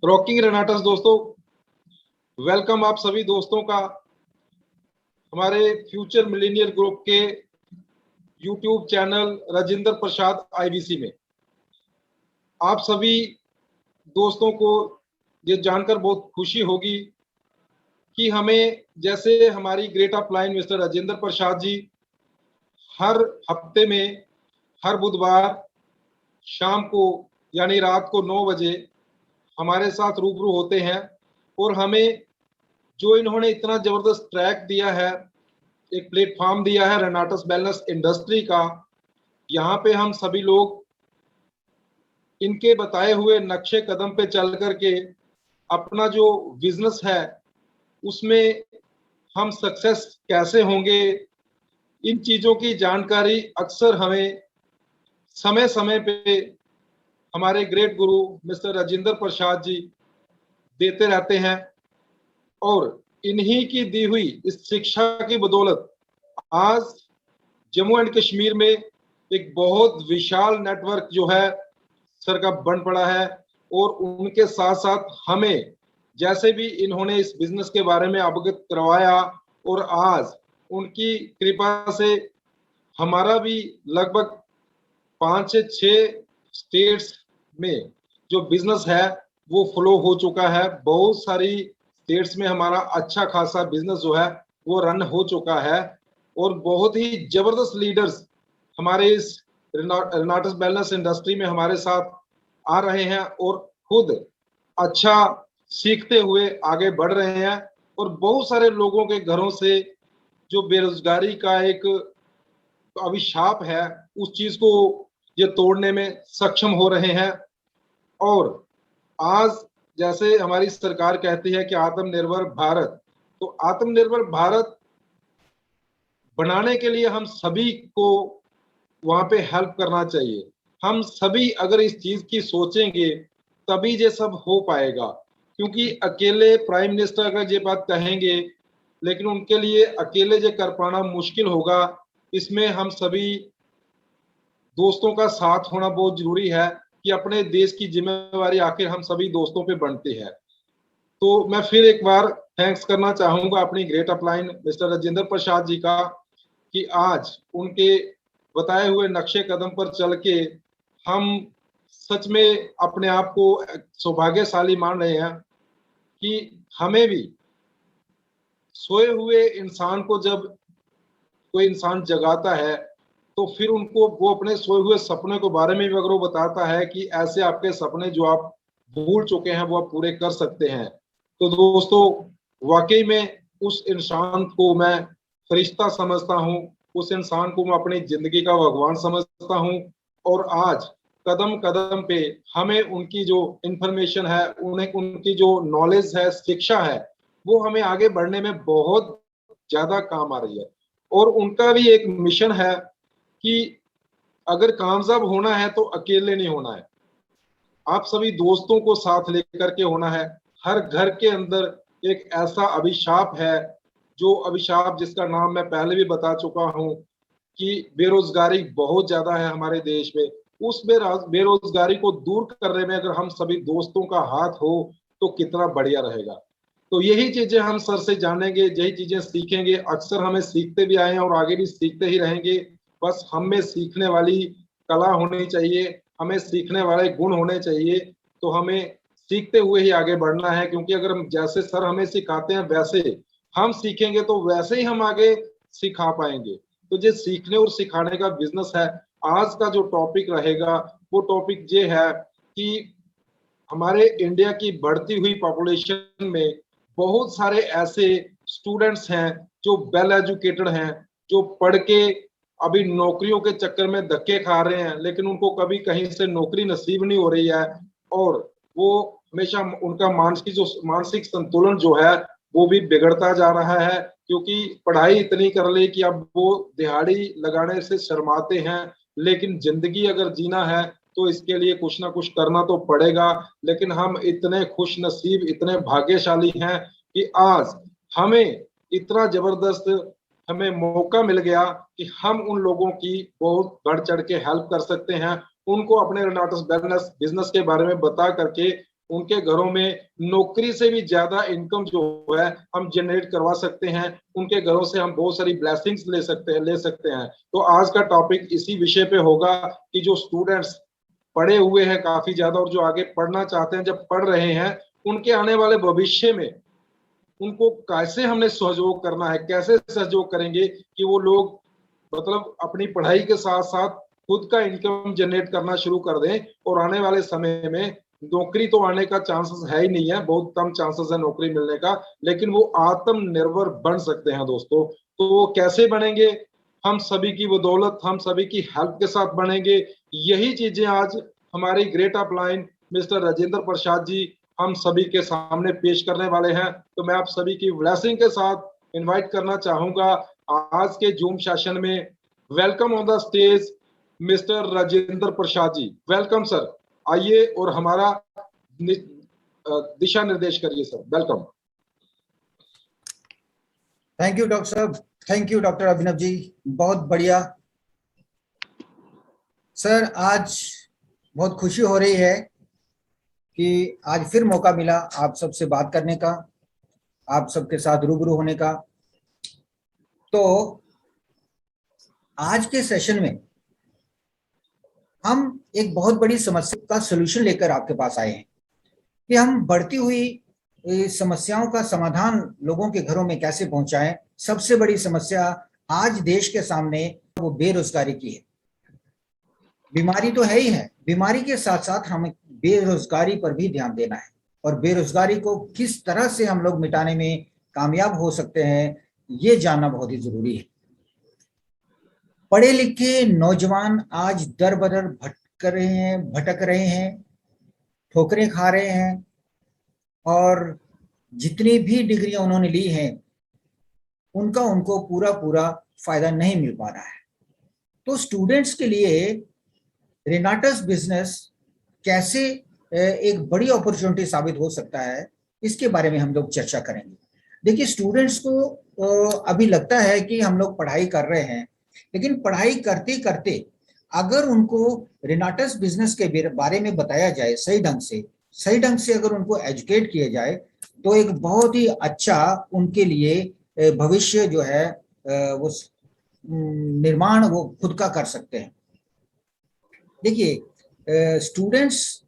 Rocking रेनाटस दोस्तों, welcome आप सभी दोस्तों का हमारे फ्यूचर मिलेनियर ग्रुप के YouTube channel Rajendra Prasad IBC में। आप सभी दोस्तों को ये जानकर बहुत खुशी होगी कि हमें जैसे हमारी great upline mister Rajendra Prasad जी हर हफ्ते में हर बुधवार शाम को यानी रात को 9 बजे हमारे साथ रूबरू होते हैं और हमें जो इन्होंने इतना जबरदस्त ट्रैक दिया है, एक प्लेटफॉर्म दिया है रेनाटस वेलनेस इंडस्ट्री का। यहाँ पे हम सभी लोग इनके बताए हुए नक्शे कदम पे चल करके अपना जो बिजनेस है उसमें हम सक्सेस कैसे होंगे, इन चीजों की जानकारी अक्सर हमें समय समय पे हमारे ग्रेट गुरु मिस्टर राजेंद्र प्रसाद जी देते रहते हैं। और इन्हीं की दी हुई इस शिक्षा की बदौलत आज जम्मू एंड कश्मीर में एक बहुत विशाल नेटवर्क जो है सर का बन पड़ा है। और उनके साथ साथ हमें जैसे भी इन्होंने इस बिजनेस के बारे में अवगत करवाया और आज उनकी कृपा से हमारा भी लगभग 5 से 6 स्टेट्स में जो बिजनेस है वो फ्लो हो चुका है। बहुत सारी स्टेट्स में हमारा अच्छा खासा बिजनेस जो है वो रन हो चुका है और बहुत ही जबरदस्त लीडर्स हमारे इस रेनाटस वेलनेस इंडस्ट्री में हमारे साथ आ रहे हैं और खुद अच्छा सीखते हुए आगे बढ़ रहे हैं। और बहुत सारे लोगों के घरों से जो बेरोजगारी का एक अभिशाप है उस चीज को ये तोड़ने में सक्षम हो रहे हैं। और आज जैसे हमारी सरकार कहती है कि आत्मनिर्भर भारत, तो आत्मनिर्भर भारत बनाने के लिए हम सभी को वहां पे हेल्प करना चाहिए। हम सभी अगर इस चीज की सोचेंगे तभी ये सब हो पाएगा, क्योंकि अकेले प्राइम मिनिस्टर अगर ये बात कहेंगे लेकिन उनके लिए अकेले ये कर पाना मुश्किल होगा। इसमें हम सभी दोस्तों का साथ होना बहुत जरूरी है कि अपने देश की जिम्मेवारी आखिर हम सभी दोस्तों पे बनती है। तो मैं फिर एक बार थैंक्स करना चाहूंगा अपनी great upline mister Rajendra Prasad जी का कि आज उनके बताए हुए नक्शे कदम पर चल के हम सच में अपने आप को सौभाग्यशाली मान रहे हैं कि हमें भी सोए हुए इंसान को जब कोई इंसान जगाता है तो फिर उनको वो अपने सोए हुए सपने के बारे में भी अगर वो बताता है कि ऐसे आपके सपने जो आप भूल चुके हैं वो आप पूरे कर सकते हैं, तो दोस्तों वाकई में उस इंसान को मैं फरिश्ता समझता हूँ, उस इंसान को मैं अपनी जिंदगी का भगवान समझता हूँ। और आज कदम कदम पे हमें उनकी जो इंफॉर्मेशन है, उन्हें उनकी जो नॉलेज है, शिक्षा है, वो हमें आगे बढ़ने में बहुत ज्यादा काम आ रही है। और उनका भी एक मिशन है कि अगर कामयाब होना है तो अकेले नहीं होना है, आप सभी दोस्तों को साथ लेकर के होना है। हर घर के अंदर एक ऐसा अभिशाप है, जो अभिशाप जिसका नाम मैं पहले भी बता चुका हूं कि बेरोजगारी बहुत ज्यादा है हमारे देश में। उस बेरोजगारी को दूर करने में अगर हम सभी दोस्तों का हाथ हो तो कितना बढ़िया रहेगा। तो यही चीजें हम सर से जानेंगे, यही चीजें सीखेंगे। अक्सर हमें सीखते भी आए हैं और आगे भी सीखते ही रहेंगे। बस हम में सीखने वाली कला होनी चाहिए, हमें सीखने वाले गुण होने चाहिए। तो हमें सीखते हुए ही आगे बढ़ना है, क्योंकि अगर हम जैसे सर हमें सिखाते हैं वैसे हम सीखेंगे तो वैसे ही हम आगे सिखा पाएंगे। तो ये सीखने और सिखाने का बिजनेस है। आज का जो टॉपिक रहेगा वो टॉपिक ये है कि हमारे इंडिया की बढ़ती हुई पॉपुलेशन में बहुत सारे ऐसे स्टूडेंट्स हैं जो वेल एजुकेटेड हैं, जो पढ़ के अभी नौकरियों के चक्कर में धक्के खा रहे हैं लेकिन उनको कभी कहीं से नौकरी नसीब नहीं हो रही है। और वो हमेशा उनका मानसिक संतुलन जो है वो भी बिगड़ता जा रहा है, क्योंकि पढ़ाई इतनी कर ली कि अब वो दिहाड़ी लगाने से शर्माते हैं। लेकिन जिंदगी अगर जीना है तो इसके लिए कुछ ना कुछ करना तो पड़ेगा। लेकिन हम इतने खुश नसीब, इतने भाग्यशाली हैं कि आज हमें इतना जबरदस्त हमें मौका मिल गया कि हम उन लोगों की बहुत बढ़ चढ़ के हेल्प कर सकते हैं, उनको अपने रेनाटस बिजनेस के बारे में बता करके उनके घरों में नौकरी से भी ज्यादा इनकम जो है हम जनरेट करवा सकते हैं, उनके घरों से हम बहुत सारी ब्लेसिंग्स ले सकते हैं। तो आज का टॉपिक इसी विषय पे होगा कि जो स्टूडेंट्स पढ़े हुए हैं काफी ज्यादा और जो आगे पढ़ना चाहते हैं, जब पढ़ रहे हैं, उनके आने वाले भविष्य में उनको कैसे हमने सहयोग करना है, कैसे सहयोग करेंगे कि वो लोग मतलब अपनी पढ़ाई के साथ साथ खुद का इनकम जनरेट करना शुरू कर दें। और आने वाले समय में नौकरी तो आने का चांसेस है ही नहीं है, बहुत कम चांसेस है नौकरी मिलने का, लेकिन वो आत्मनिर्भर बन सकते हैं दोस्तों। तो वो कैसे बनेंगे? हम सभी की बदौलत, हम सभी की हेल्प के साथ बनेंगे। यही चीजें आज हमारी great upline mister Rajendra Prasad जी हम सभी के सामने पेश करने वाले हैं। तो मैं आप सभी की ब्लेसिंग के साथ इनवाइट करना चाहूंगा आज के जूम सेशन में। Welcome on the stage mister Rajendra Prasad ji, welcome sir. आइए और हमारा दिशा निर्देश करिए sir, welcome. Thank you doctor साहब, thank you doctor Abhinav ji, बहुत बढ़िया सर। आज बहुत खुशी हो रही है कि आज फिर मौका मिला आप सबसे बात करने का, आप सबके साथ रूबरू होने का। तो आज के सेशन में हम एक बहुत बड़ी समस्या का सलूशन लेकर आपके पास आए हैं कि हम बढ़ती हुई समस्याओं का समाधान लोगों के घरों में कैसे पहुंचाएं। सबसे बड़ी समस्या आज देश के सामने वो बेरोजगारी की है। बीमारी तो है ही है, बीमारी के साथ साथ हमें बेरोजगारी पर भी ध्यान देना है और बेरोजगारी को किस तरह से हम लोग मिटाने में कामयाब हो सकते हैं ये जानना बहुत ही जरूरी है। पढ़े लिखे नौजवान आज दर बदर भटक रहे हैं, ठोकरें खा रहे हैं और जितनी भी डिग्रियां उन्होंने ली हैं उनका उनको पूरा पूरा फायदा नहीं मिल पा रहा है। तो स्टूडेंट्स के लिए रेनाटस बिजनेस कैसे एक बड़ी अपॉर्चुनिटी साबित हो सकता है, इसके बारे में हम लोग चर्चा करेंगे। देखिए, स्टूडेंट्स को अभी लगता है कि हम लोग पढ़ाई कर रहे हैं, लेकिन पढ़ाई करते करते अगर उनको रेनाटस बिजनेस के बारे में बताया जाए सही ढंग से अगर उनको एजुकेट किया जाए तो एक बहुत ही अच्छा उनके लिए भविष्य जो है वो निर्माण वो खुद का कर सकते हैं। देखिए, स्टूडेंट्स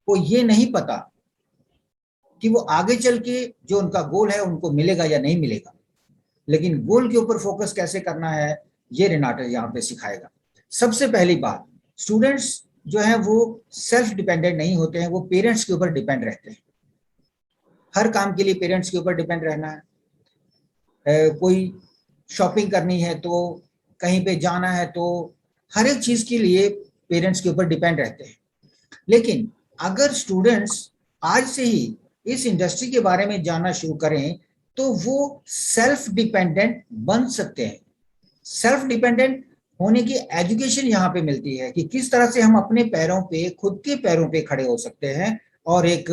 को ये नहीं पता कि वो आगे चल के जो उनका गोल है उनको मिलेगा या नहीं मिलेगा, लेकिन गोल के ऊपर फोकस कैसे करना है ये रेनाटस यहाँ पे सिखाएगा। सबसे पहली बात, स्टूडेंट्स जो है वो सेल्फ डिपेंडेंट नहीं होते हैं, वो पेरेंट्स के ऊपर डिपेंड रहते हैं। हर काम के लिए पेरेंट्स के ऊपर डिपेंड रहना है। कोई शॉपिंग करनी है तो कहीं पे जाना है तो हर एक चीज के लिए पेरेंट्स के ऊपर डिपेंड रहते हैं। लेकिन अगर स्टूडेंट्स आज से ही इस इंडस्ट्री के बारे में जानना शुरू करें तो वो सेल्फ डिपेंडेंट बन सकते हैं। सेल्फ डिपेंडेंट होने की एजुकेशन यहाँ पे मिलती है कि किस तरह से हम अपने पैरों पे, खुद के पैरों पे खड़े हो सकते हैं और एक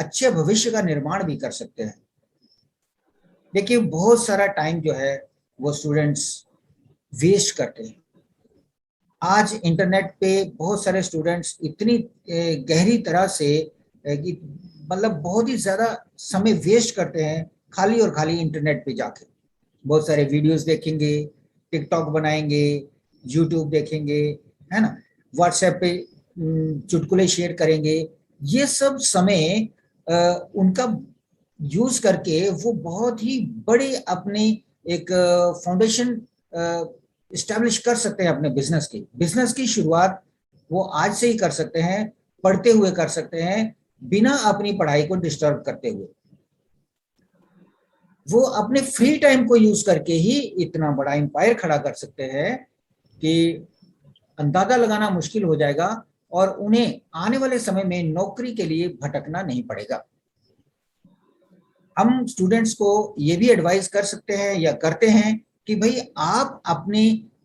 अच्छे भविष्य का निर्माण भी कर सकते हैं। देखिए, बहुत सारा टाइम जो है वो स्टूडेंट्स वेस्ट करते हैं। आज इंटरनेट पे बहुत सारे स्टूडेंट्स इतनी गहरी तरह से कि मतलब बहुत ही ज्यादा समय वेस्ट करते हैं खाली और खाली इंटरनेट पे जाके। बहुत सारे वीडियोस देखेंगे, टिकटॉक बनाएंगे, यूट्यूब देखेंगे, है ना, व्हाट्सएप पे चुटकुले शेयर करेंगे। ये सब समय उनका यूज करके वो बहुत ही बड़े अपने एक फाउंडेशन इस्टेब्लिश कर सकते हैं अपने बिजनेस की शुरुआत वो आज से ही कर सकते हैं, पढ़ते हुए कर सकते हैं, बिना अपनी पढ़ाई को डिस्टर्ब करते हुए। वो अपने फ्री टाइम को यूज करके ही इतना बड़ा एम्पायर खड़ा कर सकते हैं कि अंदाजा लगाना मुश्किल हो जाएगा और उन्हें आने वाले समय में नौकरी के लिए भटकना नहीं पड़ेगा। हम स्टूडेंट्स को ये भी एडवाइस कर सकते हैं या करते हैं कि भाई आप अपनी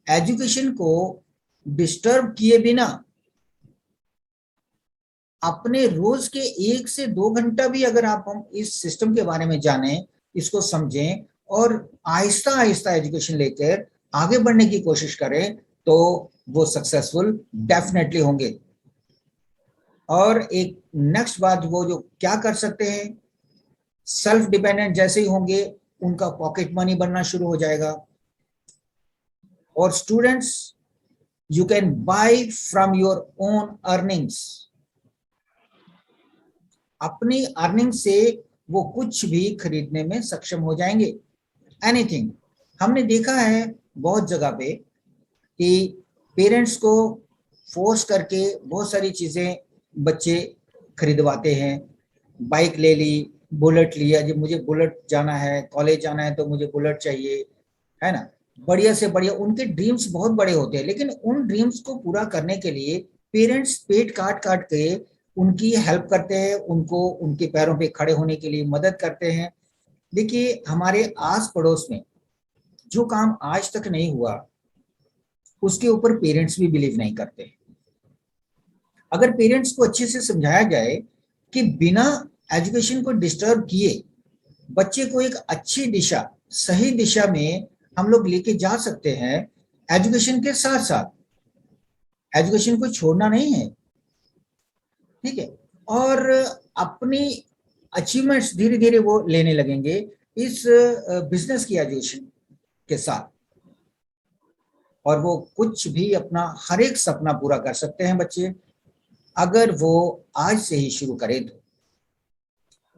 एजुकेशन को डिस्टर्ब किए बिना अपने रोज के 1 से 2 घंटा भी अगर आप हम इस सिस्टम के बारे में जानें, इसको समझें और आहिस्ता आहिस्ता एजुकेशन लेकर आगे बढ़ने की कोशिश करें तो वो सक्सेसफुल डेफिनेटली होंगे। और एक नेक्स्ट बात वो जो क्या कर सकते हैं, सेल्फ डिपेंडेंट जैसे ही होंगे उनका पॉकेट मनी बनना शुरू हो जाएगा। और students, you can buy from your own earnings. अपनी अर्निंग से वो कुछ भी खरीदने में सक्षम हो जाएंगे, एनीथिंग। हमने देखा है बहुत जगह पे कि पेरेंट्स को फोर्स करके बहुत सारी चीजें बच्चे खरीदवाते हैं। बाइक ले ली, बुलेट लिया, जब मुझे बुलेट जाना है, कॉलेज जाना है तो मुझे बुलेट चाहिए, है ना। बढ़िया से बढ़िया उनके ड्रीम्स बहुत बड़े होते हैं, लेकिन उन ड्रीम्स को पूरा करने के लिए पेरेंट्स पेट काट काट के उनकी हेल्प करते हैं, उनको उनके पैरों पे खड़े होने के लिए मदद करते हैं। देखिए, हमारे आस पड़ोस में जो काम आज तक नहीं हुआ उसके ऊपर पेरेंट्स भी बिलीव नहीं करते। अगर पेरेंट्स को अच्छे से समझाया जाए कि बिना एजुकेशन को डिस्टर्ब किए बच्चे को एक अच्छी दिशा, सही दिशा में हम लोग लेके जा सकते हैं, एजुकेशन के साथ साथ, एजुकेशन को छोड़ना नहीं है, ठीक है। और अपनी अचीवमेंट्स धीरे धीरे वो लेने लगेंगे इस बिजनेस की एजुकेशन के साथ, और वो कुछ भी अपना हर एक सपना पूरा कर सकते हैं बच्चे, अगर वो आज से ही शुरू करें तो।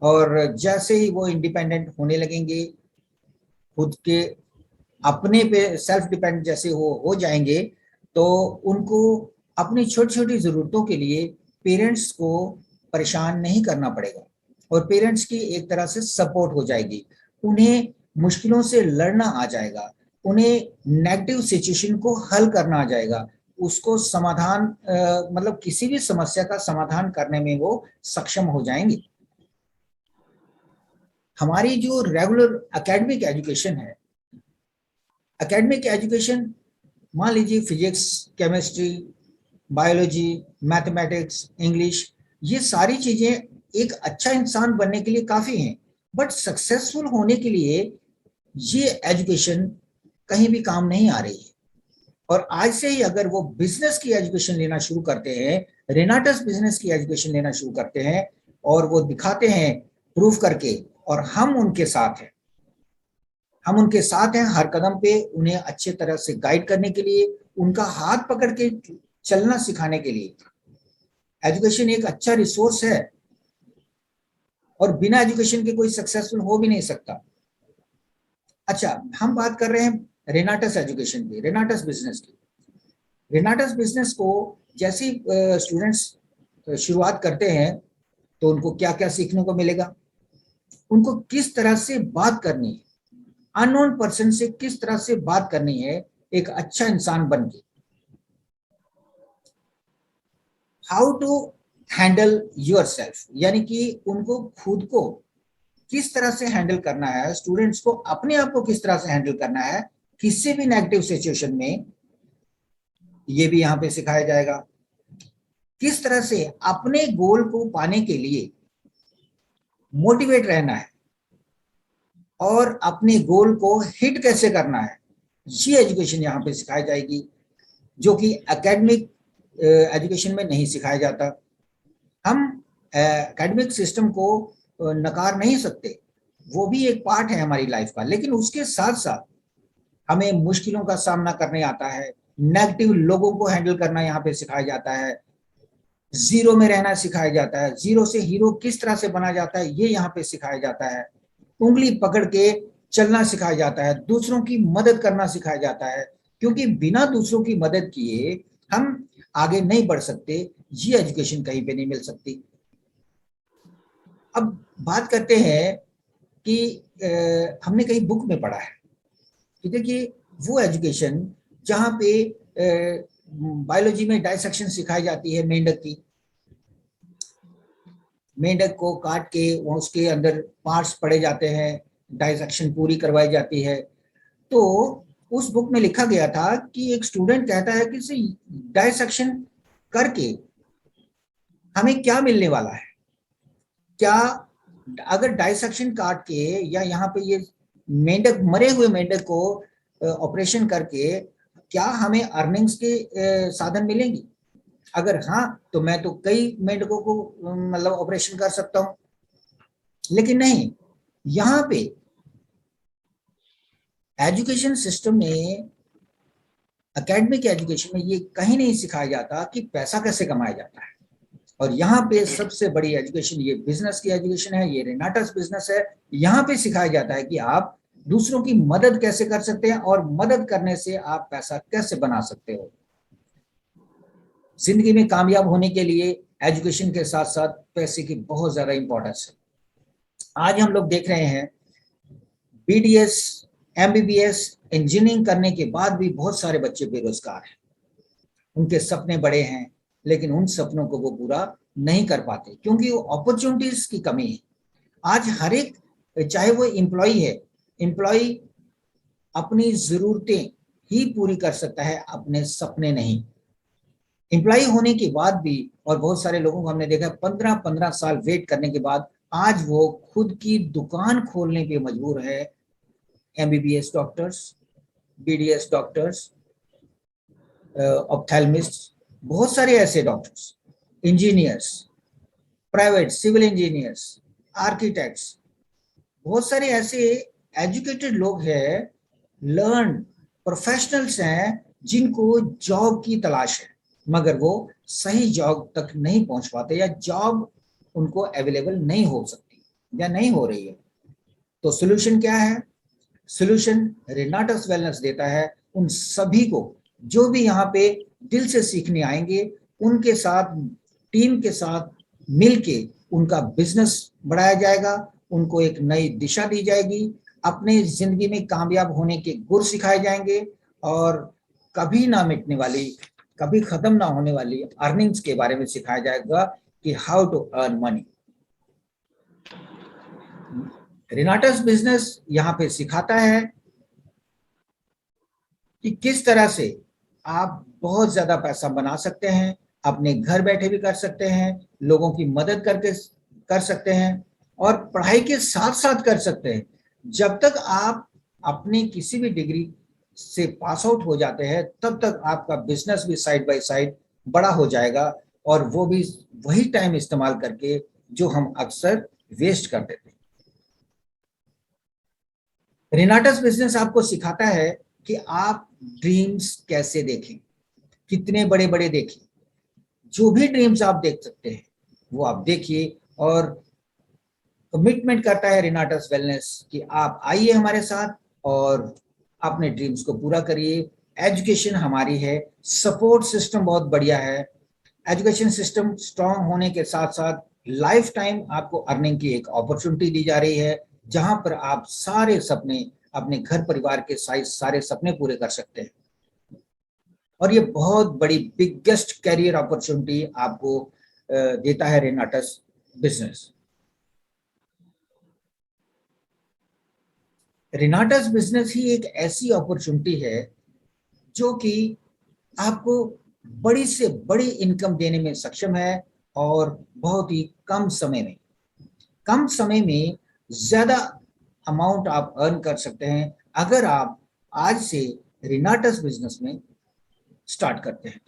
और जैसे ही वो इंडिपेंडेंट होने लगेंगे, खुद के अपने पे सेल्फ डिपेंडेंट जैसे हो जाएंगे, तो उनको अपनी छोटी छोटी जरूरतों के लिए पेरेंट्स को परेशान नहीं करना पड़ेगा, और पेरेंट्स की एक तरह से सपोर्ट हो जाएगी। उन्हें मुश्किलों से लड़ना आ जाएगा, उन्हें नेगेटिव सिचुएशन को हल करना आ जाएगा, उसको समाधान मतलब किसी भी समस्या का समाधान करने में वो सक्षम हो जाएंगे। हमारी जो रेगुलर एकेडमिक एजुकेशन है, एकेडमिक एजुकेशन, मान लीजिए physics, chemistry, biology, mathematics, English, ये सारी चीजें एक अच्छा इंसान बनने के लिए काफी हैं, बट सक्सेसफुल होने के लिए ये एजुकेशन कहीं भी काम नहीं आ रही है। और आज से ही अगर वो बिजनेस की एजुकेशन लेना शुरू करते हैं, रेनाटस बिजनेस की एजुकेशन लेना शुरू करते हैं, और वो दिखाते हैं प्रूफ करके, और हम उनके साथ हैं, हम उनके साथ हैं हर कदम पे, उन्हें अच्छे तरह से गाइड करने के लिए, उनका हाथ पकड़ के चलना सिखाने के लिए। एजुकेशन एक अच्छा रिसोर्स है, और बिना एजुकेशन के कोई सक्सेसफुल हो भी नहीं सकता। अच्छा, हम बात कर रहे हैं रेनाटस एजुकेशन की, रेनाटस बिजनेस की। रेनाटस बिजनेस को जैसे ही स्टूडेंट्स शुरुआत करते हैं तो उनको क्या क्या सीखने को मिलेगा, उनको किस तरह से बात करनी है, अननोन पर्सन से किस तरह से बात करनी है एक अच्छा इंसान बन के, how to handle yourself, यानी कि उनको खुद को किस तरह से हैंडल करना है, स्टूडेंट्स को अपने आप को किस तरह से हैंडल करना है किसी भी नेगेटिव सिचुएशन में, ये भी यहाँ पे सिखाया जाएगा। किस तरह से अपने गोल को पाने के लिए मोटिवेट रहना है, और अपने गोल को हिट कैसे करना है, ये एजुकेशन यहाँ पे सिखाई जाएगी, जो कि एकेडमिक एजुकेशन में नहीं सिखाया जाता। हम एकेडमिक सिस्टम को नकार नहीं सकते, वो भी एक पार्ट है हमारी लाइफ का, लेकिन उसके साथ साथ हमें मुश्किलों का सामना करने आता है, नेगेटिव लोगों को हैंडल करना यहाँ पे सिखाया जाता है, जीरो में रहना सिखाया जाता है, जीरो से हीरो किस तरह से बना जाता है ये यहाँ पे सिखाया जाता है, उंगली पकड़ के चलना सिखाया जाता है, दूसरों की मदद करना सिखाया जाता है, क्योंकि बिना दूसरों की मदद किए हम आगे नहीं बढ़ सकते, ये एजुकेशन कहीं पे नहीं मिल सकती। अब बात करते हैं कि हमने कहीं बुक में पढ़ा है कि देखिए वो एजुकेशन जहाँ पे बायोलॉजी में डाइसेक्शन सिखाई जाती है, मेंढक की, मेंढक को काट के वो उसके अंदर पार्ट्स पड़े जाते हैं, डाइसेक्शन पूरी करवाई जाती है। तो उस बुक में लिखा गया था कि एक स्टूडेंट कहता है कि डाइसेक्शन करके हमें क्या मिलने वाला है, क्या अगर डाइसेक्शन काट के या यहाँ पे ये मेंढक, मरे हुए मेंढक को ऑपरेशन करके क्या हमें अर्निंग्स के साधन मिलेंगी? अगर हाँ, तो मैं तो कई मेंढकों को मतलब ऑपरेशन कर सकता हूं, लेकिन नहीं, यहाँ पे एजुकेशन सिस्टम में, एकेडमिक एजुकेशन में ये कहीं नहीं सिखाया जाता कि पैसा कैसे कमाया जाता है। और यहाँ पे सबसे बड़ी एजुकेशन ये बिजनेस की एजुकेशन है, ये रेनाटस बिजनेस है। यहाँ पे सिखाया जाता है कि आप दूसरों की मदद कैसे कर सकते हैं और मदद करने से आप पैसा कैसे बना सकते हो। जिंदगी में कामयाब होने के लिए एजुकेशन के साथ साथ पैसे की बहुत ज्यादा इंपॉर्टेंस है। आज हम लोग देख रहे हैं बीडीएस, एमबीबीएस, इंजीनियरिंग करने के बाद भी बहुत सारे बच्चे बेरोजगार हैं। उनके सपने बड़े हैं, लेकिन उन सपनों को वो पूरा नहीं कर पाते क्योंकि वो अपॉर्चुनिटीज की कमी है। आज हर एक, चाहे वो एम्प्लॉय है, एम्प्लॉय अपनी जरूरतें ही पूरी कर सकता है, अपने सपने नहीं। एम्प्लॉय होने के बाद भी, और बहुत सारे लोगों को हमने देखा 15-15 साल वेट करने के बाद आज वो खुद की दुकान खोलने पे मजबूर है। MBBS doctors, BDS doctors, ophthalmist, बहुत सारे ऐसे doctors, engineers, private civil engineers, architects, बहुत सारे ऐसे एजुकेटेड लोग हैं, लर्न प्रोफेशनल्स हैं, जिनको जॉब की तलाश है, मगर वो सही जॉब तक नहीं पहुंच पाते, या जॉब उनको अवेलेबल नहीं हो सकती या नहीं हो रही है। तो सोल्यूशन क्या है? सोल्यूशन रेनाटस वेलनेस देता है उन सभी को जो भी यहाँ पे दिल से सीखने आएंगे, उनके साथ, टीम के साथ मिलके उनका बिजनेस बढ़ाया जाएगा, उनको एक नई दिशा दी जाएगी, अपने जिंदगी में कामयाब होने के गुर सिखाए जाएंगे, और कभी ना मिटने वाली, कभी खत्म ना होने वाली अर्निंग्स के बारे में सिखाया जाएगा कि how to earn money. Renatus business यहाँ पे सिखाता है कि किस तरह से आप बहुत ज्यादा पैसा बना सकते हैं, अपने घर बैठे भी कर सकते हैं, लोगों की मदद करके कर सकते हैं, और पढ़ाई के साथ साथ कर सकते हैं। जब तक आप अपनी किसी भी डिग्री से पास आउट हो जाते हैं, तब तक आपका बिजनेस भी साइड बाय साइड बड़ा हो जाएगा, और वो भी वही टाइम इस्तेमाल करके जो हम अक्सर वेस्ट कर देते हैं। रेनाटस बिजनेस आपको सिखाता है कि आप ड्रीम्स कैसे देखें, कितने बड़े बड़े देखें, जो भी ड्रीम्स आप देख सकते हैं वो आप देखिए। और कमिटमेंट करता है रेनाटस वेलनेस कि आप आइए हमारे साथ और अपने ड्रीम्स को पूरा करिए। एजुकेशन हमारी है, सपोर्ट सिस्टम बहुत बढ़िया है, एजुकेशन सिस्टम स्ट्रांग होने के साथ साथ लाइफ टाइम आपको अर्निंग की एक अपॉर्चुनिटी दी जा रही है, जहां पर आप सारे सपने, अपने घर परिवार के सारे सपने पूरे कर सकते हैं। और ये बहुत बड़ी बिगेस्ट कैरियर अपॉर्चुनिटी आपको देता है रेनाटस बिजनेस। रेनाटस बिजनेस ही एक ऐसी अपॉर्चुनिटी है जो कि आपको बड़ी से बड़ी इनकम देने में सक्षम है, और बहुत ही कम समय में ज्यादा अमाउंट आप अर्न कर सकते हैं अगर आप आज से रेनाटस बिजनेस में स्टार्ट करते हैं।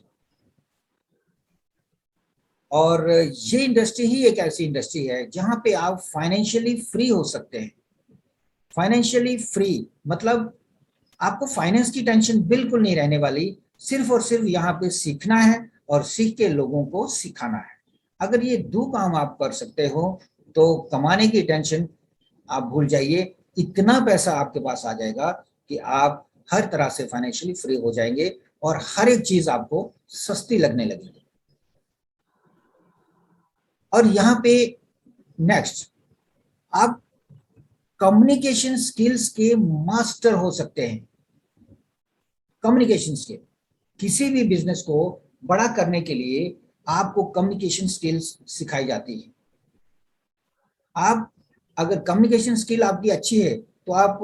और ये इंडस्ट्री ही एक ऐसी इंडस्ट्री है जहां पे आप फाइनेंशियली फ्री हो सकते हैं। फाइनेंशियली फ्री मतलब आपको फाइनेंस की टेंशन बिल्कुल नहीं रहने वाली, सिर्फ और सिर्फ यहाँ पे सीखना है और सीख के लोगों को सिखाना है। अगर ये दो काम आप कर सकते हो तो कमाने की टेंशन आप भूल जाइए, इतना पैसा आपके पास आ जाएगा कि आप हर तरह से फाइनेंशियली फ्री हो जाएंगे और हर एक चीज आपको सस्ती लगने लगेगी। और यहाँ पे नेक्स्ट, आप कम्युनिकेशन स्किल्स के मास्टर हो सकते हैं। कम्युनिकेशन स्किल, किसी भी बिजनेस को बड़ा करने के लिए आपको कम्युनिकेशन स्किल्स सिखाई जाती है। आप, अगर कम्युनिकेशन स्किल आपकी अच्छी है तो आप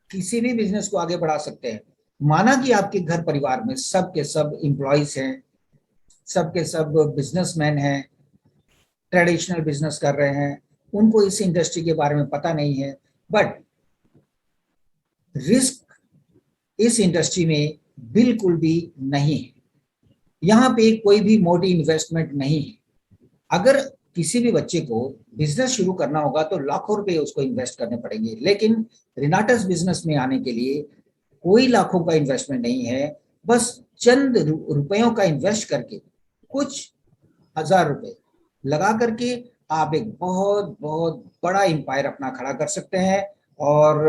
किसी भी बिजनेस को आगे बढ़ा सकते हैं। माना कि आपके घर परिवार में सब के सब एम्प्लॉयज हैं, सब के सब बिजनेसमैन हैं, ट्रेडिशनल बिजनेस कर रहे हैं, उनको इस इंडस्ट्री के बारे में पता नहीं है, बट रिस्क इस इंडस्ट्री में बिल्कुल भी नहीं है। यहाँ पे कोई भी मोटी इन्वेस्टमेंट नहीं है। अगर किसी भी बच्चे को बिजनेस शुरू करना होगा तो लाखों रुपए उसको इन्वेस्ट करने पड़ेंगे, लेकिन रिनाटस बिजनेस में आने के लिए कोई लाखों का इन्वेस्टमेंट नहीं है। बस चंद रुपयों का इन्वेस्ट करके, कुछ हजार रुपए लगा करके आप एक बहुत बहुत बड़ा एम्पायर अपना खड़ा कर सकते हैं और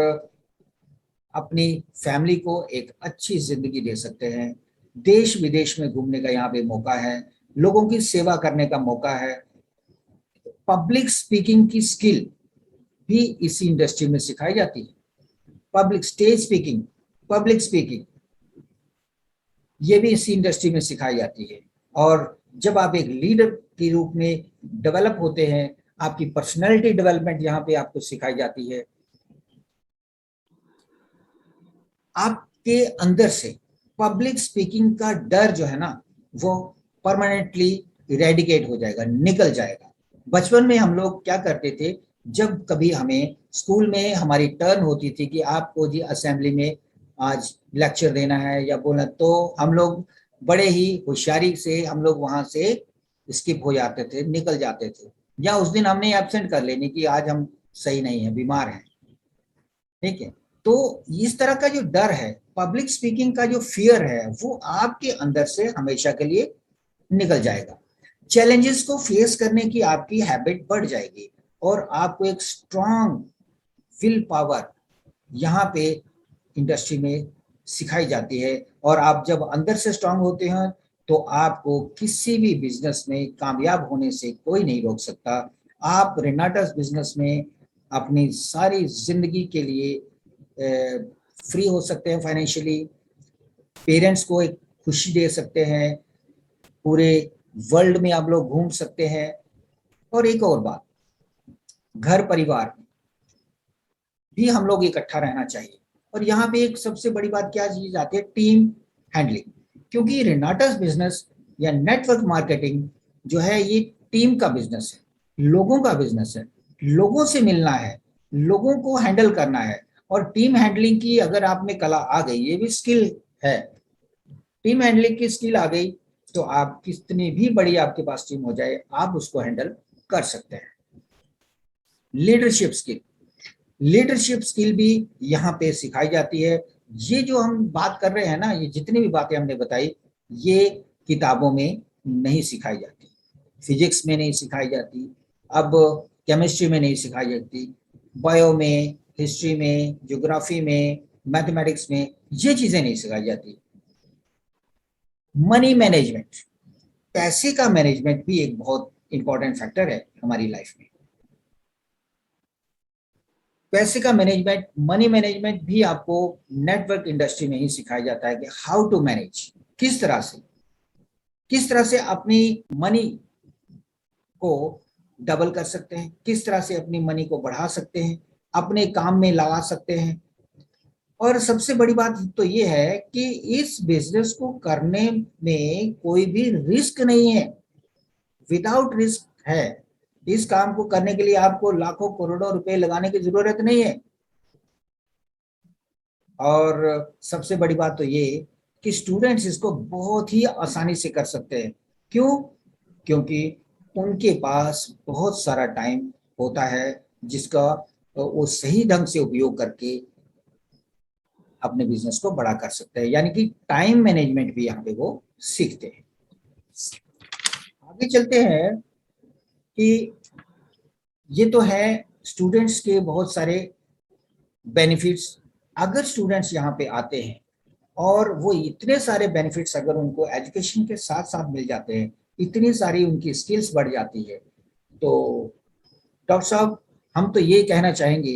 अपनी फैमिली को एक अच्छी जिंदगी दे सकते हैं। देश विदेश में घूमने का यहाँ पे मौका है, लोगों की सेवा करने का मौका है। पब्लिक स्पीकिंग की स्किल भी इसी इंडस्ट्री में सिखाई जाती है। Public stage speaking, public speaking ये भी इसी इंडस्ट्री में सिखाई जाती है। और जब आप एक लीडर के रूप में डेवलप होते हैं, आपकी पर्सनैलिटी डेवलपमेंट यहाँ पे आपको सिखाई जाती है। आपके अंदर से पब्लिक स्पीकिंग का डर जो है ना, वो परमानेंटली इरेडिकेट हो जाएगा, निकल जाएगा। बचपन में हम लोग क्या करते थे, जब कभी हमें स्कूल में हमारी टर्न होती थी कि आपको जी असेंबली में आज लेक्चर देना है या बोलना, तो हम लोग बड़े ही होशियारी से हम लोग वहां से स्किप हो जाते थे, निकल जाते थे, या उस दिन हमने एब्सेंट कर लेनी कि आज हम सही नहीं है, बीमार हैं। ठीक है, तो इस तरह का जो डर है, पब्लिक स्पीकिंग का जो फियर है, वो आपके अंदर से हमेशा के लिए निकल जाएगा। चैलेंजेस को फेस करने की आपकी हैबिट बढ़ जाएगी और आपको एक स्ट्रॉन्ग विल पावर यहाँ पे इंडस्ट्री में सिखाई जाती है। और आप जब अंदर से स्ट्रांग होते हैं तो आपको किसी भी बिजनेस में कामयाब होने से कोई नहीं रोक सकता। आप रेनाटस बिजनेस में अपनी सारी जिंदगी के लिए फ्री हो सकते हैं फाइनेंशियली, पेरेंट्स को एक खुशी दे सकते हैं, पूरे वर्ल्ड में आप लोग घूम सकते हैं। और एक और बात, घर परिवार भी हम लोग इकट्ठा रहना चाहिए। और यहाँ पे एक सबसे बड़ी बात क्या चीज आती है, टीम हैंडलिंग। क्योंकि रेनाटस बिजनेस या नेटवर्क मार्केटिंग जो है, ये टीम का बिजनेस है, लोगों का बिजनेस है। लोगों से मिलना है, लोगों को हैंडल करना है। और टीम हैंडलिंग की अगर आप में कला आ गई, ये भी स्किल है, टीम हैंडलिंग की स्किल आ गई, तो आप कितनी भी बड़ी आपके पास टीम हो जाए, आप उसको हैंडल कर सकते हैं। लीडरशिप स्किल, लीडरशिप स्किल भी यहाँ पे सिखाई जाती है। ये जो हम बात कर रहे हैं ना, ये जितनी भी बातें हमने बताई, ये किताबों में नहीं सिखाई जाती, फिजिक्स में नहीं सिखाई जाती, अब केमिस्ट्री में नहीं सिखाई जाती, बायो में, हिस्ट्री में, ज्योग्राफी में, मैथमेटिक्स में ये चीजें नहीं सिखाई जाती। मनी मैनेजमेंट, पैसे का मैनेजमेंट भी एक बहुत इंपॉर्टेंट फैक्टर है हमारी लाइफ में। पैसे का मैनेजमेंट, मनी मैनेजमेंट भी आपको नेटवर्क इंडस्ट्री में ही सिखाया जाता है कि हाउ टू मैनेज, किस तरह से अपनी मनी को डबल कर सकते हैं, किस तरह से अपनी मनी को बढ़ा सकते हैं, अपने काम में लगा सकते हैं। और सबसे बड़ी बात तो ये है कि इस बिजनेस को करने में कोई भी रिस्क नहीं है, विदाउट रिस्क है। इस काम को करने के लिए आपको लाखों करोड़ों रुपए लगाने की जरूरत नहीं है। और सबसे बड़ी बात तो ये कि स्टूडेंट्स इसको बहुत ही आसानी से कर सकते हैं। क्यों? क्योंकि उनके पास बहुत सारा टाइम होता है जिसका वो सही ढंग से उपयोग करके अपने बिजनेस को बड़ा कर सकते हैं। यानी कि टाइम मैनेजमेंट भी यहाँ पे वो सीखते हैं। आगे चलते हैं कि ये तो है स्टूडेंट्स के बहुत सारे बेनिफिट्स। अगर स्टूडेंट्स यहाँ पे आते हैं और वो इतने सारे बेनिफिट्स अगर उनको एजुकेशन के साथ साथ मिल जाते हैं, इतनी सारी उनकी स्किल्स बढ़ जाती है, तो डॉक्टर साहब हम तो ये कहना चाहेंगे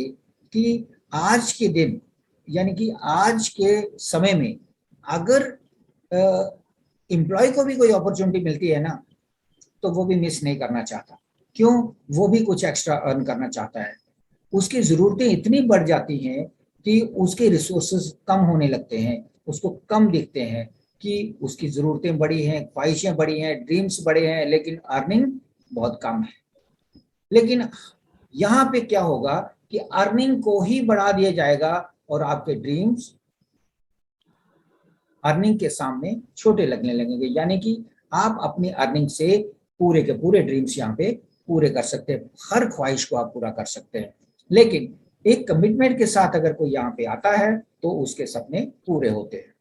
कि आज के दिन, यानी कि आज के समय में अगर एम्प्लॉय को भी कोई अपॉर्चुनिटी मिलती है ना, तो वो भी मिस नहीं करना चाहता। क्यों? वो भी कुछ एक्स्ट्रा अर्न करना चाहता है। उसकी जरूरतें इतनी बढ़ जाती हैं कि उसके रिसोर्सेज कम होने लगते हैं, उसको कम दिखते हैं कि उसकी जरूरतें बड़ी हैं, ख्वाहिशें बड़ी हैं, ड्रीम्स बड़े हैं, लेकिन अर्निंग बहुत कम है। लेकिन यहाँ पे क्या होगा कि अर्निंग को ही बढ़ा दिया जाएगा और आपके ड्रीम्स अर्निंग के सामने छोटे लगने लगेंगे, यानी कि आप अपनी अर्निंग से पूरे के पूरे ड्रीम्स यहाँ पे पूरे कर सकते हैं, हर ख्वाहिश को आप पूरा कर सकते हैं। लेकिन एक कमिटमेंट के साथ अगर कोई यहाँ पे आता है तो उसके सपने पूरे होते हैं।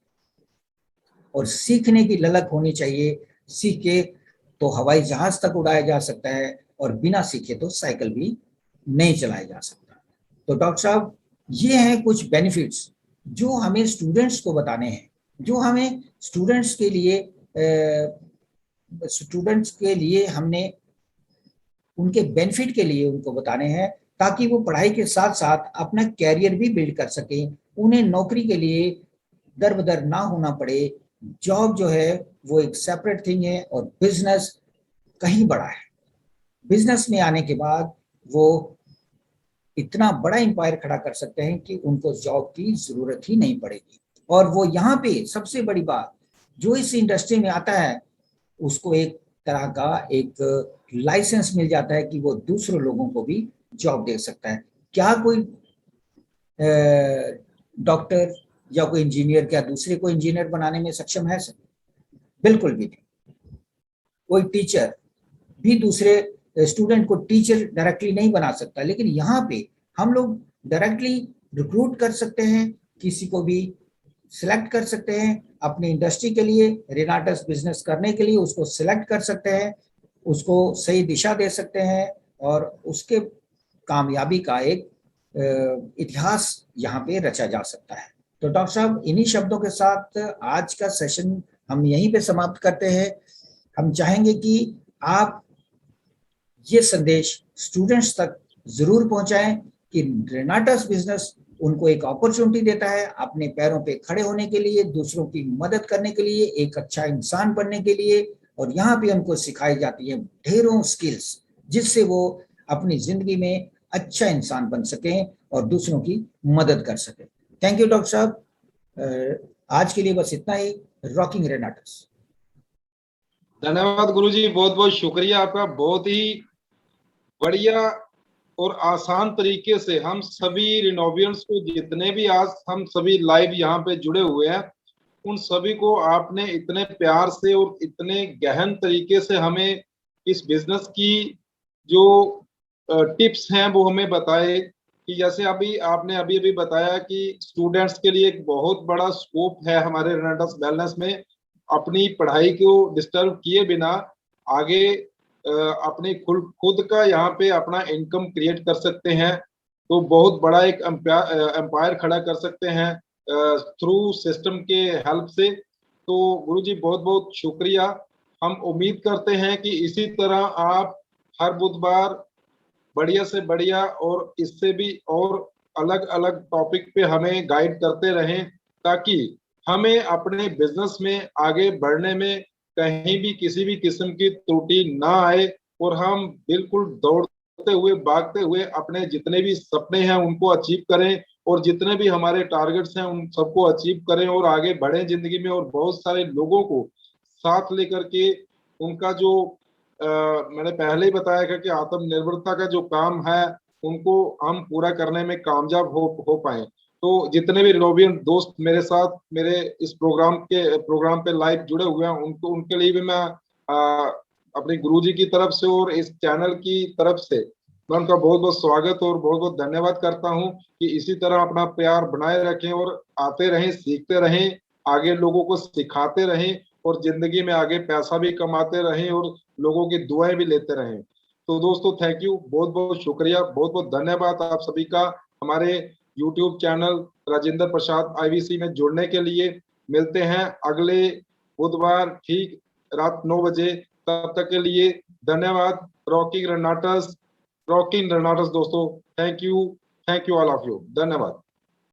और सीखने की ललक होनी चाहिए, सीखे तो हवाई जहाज तक उड़ाया जा सकता है और बिना सीखे तो साइकिल भी नहीं चलाया जा सकता। तो डॉक्टर साहब, ये हैं कुछ बेनिफिट्स जो हमें स्टूडेंट्स को बताने हैं, जो हमें स्टूडेंट्स के लिए हमने उनके बेनिफिट के लिए उनको बताने हैं, ताकि वो पढ़ाई के साथ साथ अपना कैरियर भी बिल्ड कर सकें, उन्हें नौकरी के लिए दर बदर ना होना पड़े। जॉब जो है वो एक सेपरेट थिंग है और बिजनेस कहीं बड़ा है। बिजनेस में आने के बाद वो इतना बड़ा एम्पायर खड़ा कर सकते हैं कि उनको जॉब की जरूरत ही नहीं पड़ेगी। और वो यहाँ पे सबसे बड़ी बात, जो इस इंडस्ट्री में आता है उसको एक तरह का एक लाइसेंस मिल जाता है कि वो दूसरों लोगों को भी जॉब दे सकता है। क्या कोई डॉक्टर या कोई इंजीनियर क्या दूसरे को इंजीनियर बनाने में सक्षम है सर? बिल्कुल भी नहीं। कोई टीचर भी दूसरे स्टूडेंट को टीचर डायरेक्टली नहीं बना सकता, लेकिन यहाँ पे हम लोग डायरेक्टली रिक्रूट कर सकते हैं, किसी को भी सिलेक्ट कर सकते हैं अपनी इंडस्ट्री के लिए, रेनाटस बिजनेस करने के लिए उसको सिलेक्ट कर सकते हैं, उसको सही दिशा दे सकते हैं और उसके कामयाबी का एक इतिहास यहाँ पे रचा जा सकता है। तो डॉक्टर साहब, इन्हीं शब्दों के साथ आज का सेशन हम यहीं पे समाप्त करते हैं। हम चाहेंगे कि आप ये संदेश स्टूडेंट्स तक जरूर पहुंचाएं कि रेनाटस बिजनेस उनको एक अपॉर्चुनिटी देता है अपने पैरों पे खड़े होने के लिए, दूसरों की मदद करने के लिए, एक अच्छा इंसान बनने के लिए। और यहाँ पे उनको सिखाई जाती है ढेरों स्किल्स जिससे वो अपनी जिंदगी में अच्छा इंसान बन सके और दूसरों की मदद कर सके। थैंक यू डॉक्टर साहब, आज के लिए बस इतना ही। रॉकिंग रेनाटस। धन्यवाद गुरुजी, बहुत बहुत शुक्रिया आपका। बहुत ही बढ़िया और आसान तरीके से हम सभी रिनोवियंस को, जितने भी आज हम सभी लाइव यहाँ पे जुड़े हुए हैं, उन सभी को आपने इतने प्यार से और इतने गहन तरीके से हमें इस बिजनेस की जो टिप्स हैं वो हमें बताए। कि जैसे अभी आपने अभी अभी बताया कि स्टूडेंट्स के लिए एक बहुत बड़ा स्कोप है हमारे रेनाटस वेलनेस में, अपनी पढ़ाई को डिस्टर्ब किए बिना आगे अपने खुद का यहाँ पे अपना इनकम क्रिएट कर सकते हैं। तो बहुत बड़ा एक एम्पायर खड़ा कर सकते हैं थ्रू सिस्टम के हेल्प से। तो गुरुजी बहुत बहुत शुक्रिया। हम उम्मीद करते हैं कि इसी तरह आप हर बुधवार बढ़िया से बढ़िया और इससे भी और अलग अलग टॉपिक पे हमें गाइड करते रहें, ताकि हमें अपने बिजनेस में आगे बढ़ने में कहीं भी किसी भी किस्म की त्रुटि ना आए और हम बिल्कुल दौड़ते हुए भागते हुए अपने जितने भी सपने हैं उनको अचीव करें और जितने भी हमारे टारगेट्स हैं उन सबको अचीव करें और आगे बढ़ें जिंदगी में और बहुत सारे लोगों को साथ लेकर के उनका जो मैंने पहले ही बताया था कि आत्मनिर्भरता का जो काम है उनको हम पूरा करने में कामयाब हो पाए। तो जितने भी रिनोवियन दोस्त मेरे साथ मेरे इस प्रोग्राम पे लाइव जुड़े हुए हैं उनको उनके लिए भी मैं अपने गुरुजी की तरफ से और इस चैनल की तरफ से मैं उनका बहुत बहुत स्वागत और बहुत बहुत धन्यवाद करता हूं कि इसी तरह अपना प्यार बनाए रखें और आते रहें, सीखते रहें, आगे लोगों को सिखाते रहें और जिंदगी में आगे पैसा भी कमाते रहें और लोगों की दुआएं भी लेते रहें। तो दोस्तों थैंक यू, बहुत बहुत शुक्रिया, बहुत बहुत धन्यवाद आप सभी का हमारे YouTube channel Rajendra Prasad IVC में जुड़ने के लिए। मिलते हैं अगले बुधवार ठीक रात 9 बजे। तब तक के लिए धन्यवाद। रॉकिंग रेनाटस दोस्तों। Thank you all of you. धन्यवाद।